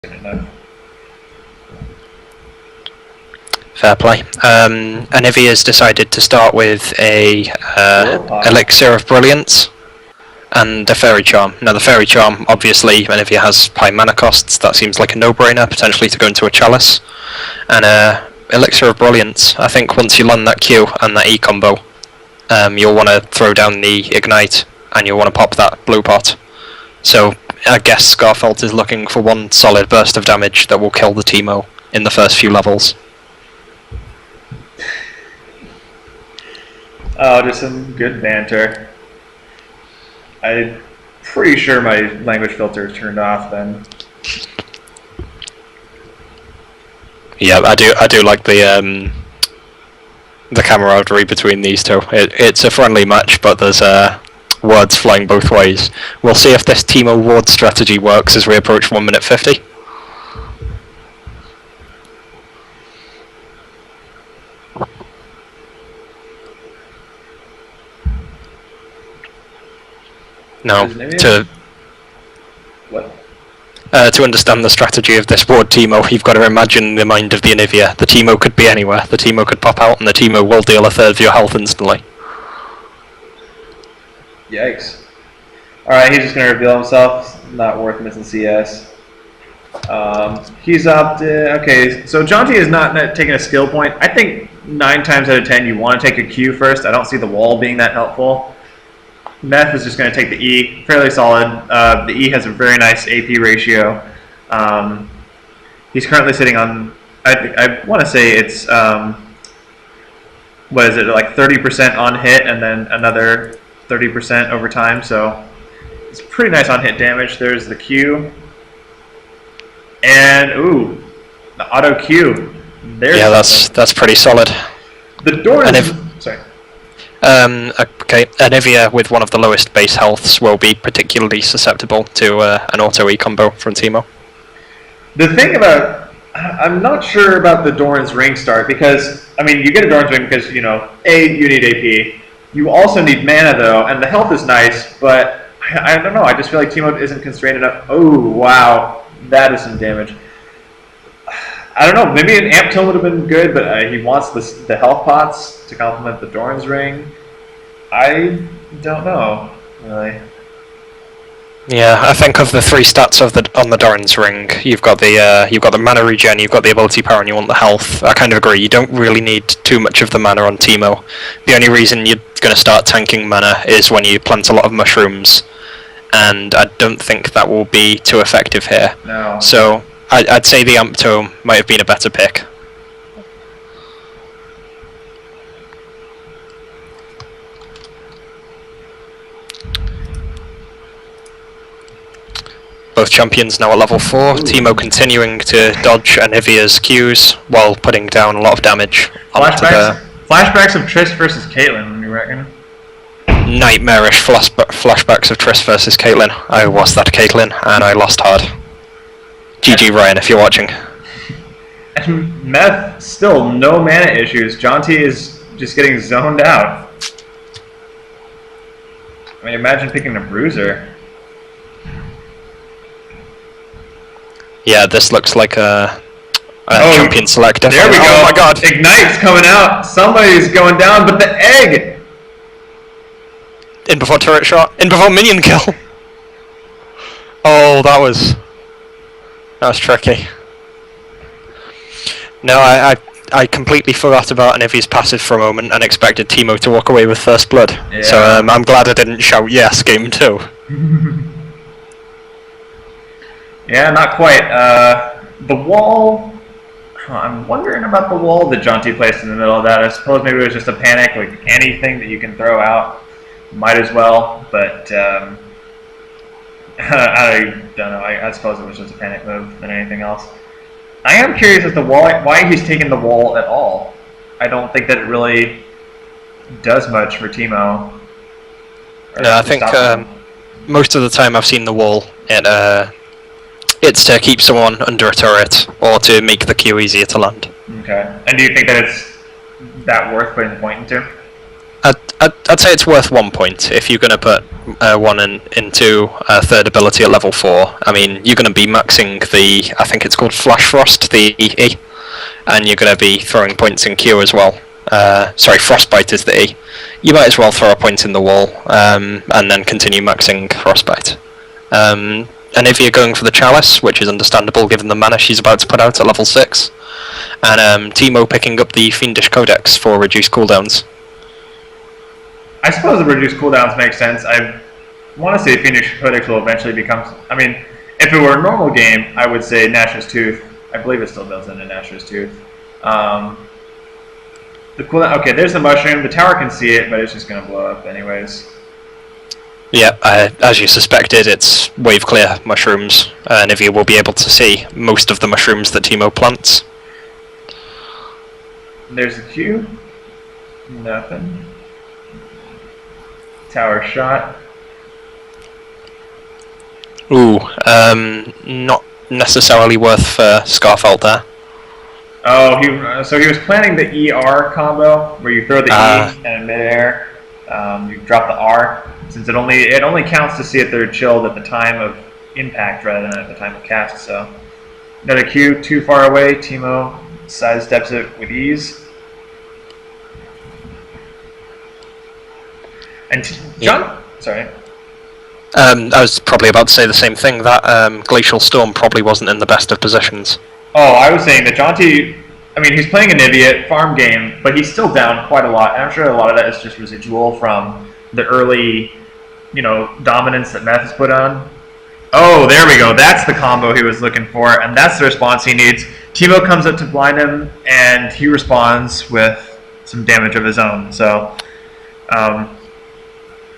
enough. Fair play. Anivia's decided to start with a Elixir of Brilliance and a Fairy Charm. Now the Fairy Charm, obviously, Anivia has high mana costs, that seems like a no-brainer, potentially to go into a Chalice. And Elixir of Brilliance, I think once you land that Q and that E combo, you'll want to throw down the Ignite, and you'll want to pop that blue pot. So I guess Skarfelt is looking for one solid burst of damage that will kill the Teemo in the first few levels. Oh, just some good banter. I'm pretty sure my language filter is turned off then. Yeah, I do like the camaraderie between these two. It's a friendly match, but there's words flying both ways. We'll see if this Teemo ward strategy works as we approach 1 minute 50. Now, to understand the strategy of this ward Teemo, you've got to imagine the mind of the Anivia. The Teemo could be anywhere. The Teemo could pop out and the Teemo will deal a third of your health instantly. Yikes. Alright, he's just going to reveal himself. Not worth missing CS. He's opted... Okay, so Jonty is not taking a skill point. I think 9 times out of 10 you want to take a Q first. I don't see the wall being that helpful. Meth is just going to take the E, fairly solid. The E has a very nice AP ratio. He's currently sitting on, I want to say it's, what is it, like 30% on hit and then another 30% over time, so it's pretty nice on hit damage. There's the Q. And, ooh, the auto Q. There's that's pretty solid. The door is... Sorry. Okay, Anivia with one of the lowest base healths will be particularly susceptible to an auto E combo from Teemo. The thing about, I'm not sure about the Doran's Ring start because, I mean, you get a Doran's Ring because, you know, you need AP. You also need mana though, and the health is nice, but I don't know, I just feel like Teemo isn't constrained enough. Oh, wow, that is some damage. I don't know, maybe an Amp Tome would have been good, but he wants the health pots to complement the Doran's Ring. I don't know, really. Yeah, I think of the 3 stats on the Doran's Ring, you've got the mana regen, you've got the ability power, and you want the health. I kind of agree. You don't really need too much of the mana on Teemo. The only reason you're going to start tanking mana is when you plant a lot of mushrooms, and I don't think that will be too effective here. No. So I'd say the Amp Tome might have been a better pick. Both champions now at level 4. Teemo continuing to dodge Anivia's Qs while putting down a lot of damage. Flashbacks of Triss versus Caitlyn, you reckon? Nightmarish flashbacks of Triss versus Caitlyn. I was that Caitlyn, and I lost hard. GG Ryan, if you're watching. And Meth, still no mana issues. Jonty is just getting zoned out. I mean, imagine picking a Bruiser. Yeah, this looks like a champion select. There we go. Oh my god. Ignite's coming out. Somebody's going down, but the egg! In before turret shot. In before minion kill. Oh, that was tricky. No, I completely forgot about Anivia's passive for a moment and expected Teemo to walk away with first blood. Yeah. So I'm glad I didn't shout yes, game 2. Yeah, not quite. The wall... I'm wondering about the wall that Jonty placed in the middle of that. I suppose maybe it was just a panic, like anything that you can throw out. Might as well, but... I don't know. I suppose it was just a panic move than anything else. I am curious as to why he's taking the wall at all. I don't think that it really does much for Teemo. No, I think most of the time I've seen the wall, it's to keep someone under a turret or to make the Q easier to land. Okay. And do you think that it's that worth putting the point into? I'd say it's worth 1 point if you're going to put one into third ability at level 4. I mean, you're going to be maxing the, I think it's called Flash Frost, the E, and you're going to be throwing points in Q as well. Sorry, Frostbite is the E. You might as well throw a point in the wall and then continue maxing Frostbite. And if you're going for the Chalice, which is understandable given the mana she's about to put out at level 6, and Teemo picking up the Fiendish Codex for reduced cooldowns. I suppose the reduced cooldowns make sense. I want to say Fiendish Codex will eventually become... I mean, if it were a normal game, I would say Nash's Tooth. I believe it still builds into Nash's Tooth. The cooldown... Okay, there's the mushroom. The tower can see it, but it's just going to blow up anyways. Yeah, as you suspected, it's wave clear mushrooms, and Nivea will be able to see most of the mushrooms that Teemo plants. There's the Q. Nothing. Tower shot. Ooh, not necessarily worth for Skarfelt there. Oh, so he was planning the ER combo, where you throw the E and in midair, you drop the R. Since it only counts to see if they're chilled at the time of impact rather than at the time of cast. So another Q too far away. Teemo sidesteps it with ease. And John, sorry. I was probably about to say the same thing. That Glacial Storm probably wasn't in the best of positions. Oh, I was saying that Jaunty. I mean, he's playing a Nivea farm game, but he's still down quite a lot. And I'm sure a lot of that is just residual from the early, dominance that Meth has put on. Oh, there we go. That's the combo he was looking for, and that's the response he needs. Teemo comes up to blind him, and he responds with some damage of his own. So,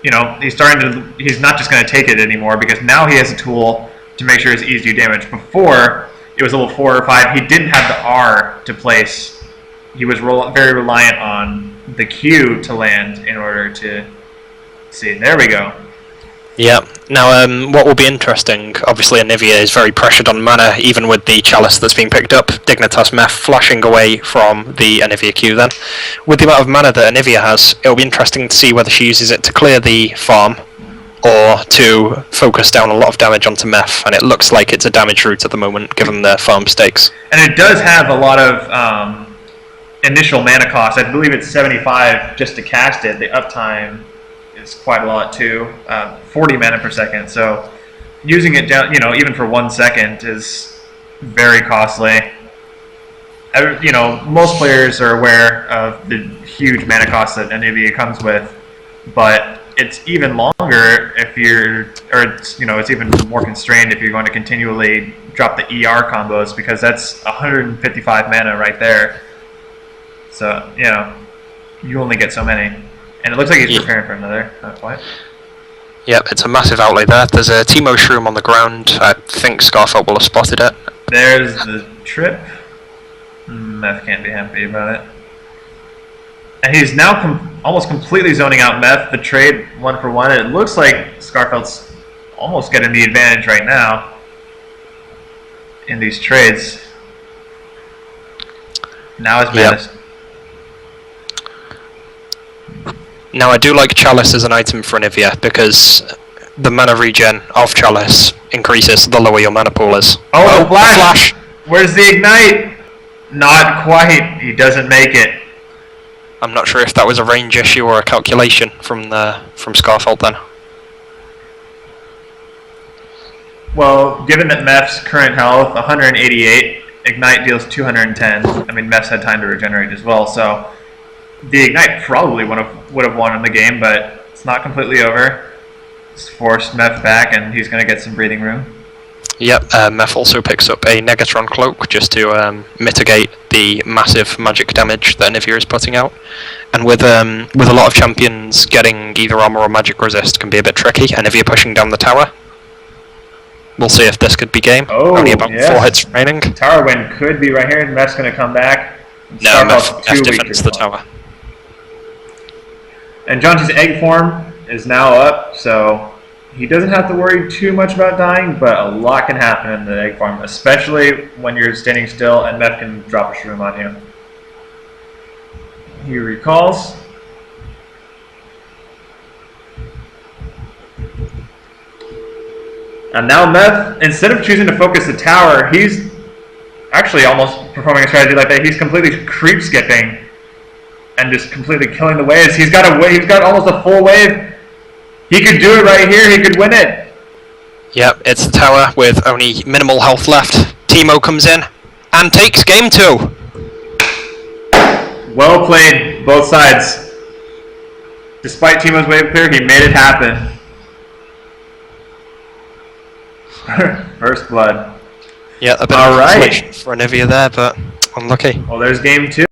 he's not just going to take it anymore, because now he has a tool to make sure his E's do damage. Before, it was level 4 or 5, he didn't have the R to place. He was very reliant on the Q to land in order to see. There we go. Yeah. Now, what will be interesting, obviously Anivia is very pressured on mana, even with the Chalice that's being picked up. dignitas.MepH flashing away from the Anivia Q then. With the amount of mana that Anivia has, it'll be interesting to see whether she uses it to clear the farm, or to focus down a lot of damage onto Meph, and it looks like it's a damage route at the moment, given the farm stakes. And it does have a lot of initial mana cost. I believe it's 75 just to cast it. The uptime is quite a lot too, 40 mana per second. So using it down, even for 1 second is very costly. Most players are aware of the huge mana cost that Anivia comes with, but it's even longer if it's even more constrained if you're going to continually drop the ER combos, because that's 155 mana right there. So, you only get so many. And it looks like he's preparing for another point. Yep, it's a massive outlay there. There's a Teemo Shroom on the ground. I think Skarfelt will have spotted it. There's the trip. Meth can't be happy about it. And he's now almost completely zoning out Meth. The trade 1-for-1. It looks like Skarfelt's almost getting the advantage right now in these trades. Now his mana. Now I do like Chalice as an item for Anivia, because the mana regen of Chalice increases the lower your mana pool is. Oh, the flash! Where's the ignite? Not quite. He doesn't make it. I'm not sure if that was a range issue or a calculation from Skarfelt then. Well, given that Meph's current health, 188, Ignite deals 210. I mean, Meph's had time to regenerate as well, so the Ignite probably would have won in the game, but it's not completely over. It's forced Meph back, and he's going to get some breathing room. Yep, Meph also picks up a Negatron Cloak just to mitigate the massive magic damage that Anivia is putting out. And with a lot of champions, getting either armor or magic resist can be a bit tricky. Anivia pushing down the tower. We'll see if this could be game. Oh, only about 4 hits remaining. Tower win could be right here, and Meph's going to come back. No, Meph defends the tower. And Jaunty's egg form is now up, so he doesn't have to worry too much about dying, but a lot can happen in the egg farm, especially when you're standing still and Meph can drop a shroom on you. He recalls. And now Meth, instead of choosing to focus the tower, he's actually almost performing a strategy like that. He's completely creep skipping and just completely killing the waves. He's got almost a full wave. He could do it right here. He could win it. Yep, it's the tower with only minimal health left. Teemo comes in and takes game 2. Well played, both sides. Despite Teemo's wave clear, he made it happen. First blood. Yeah, a bit of a for Anivia there, but unlucky. Well, there's game 2.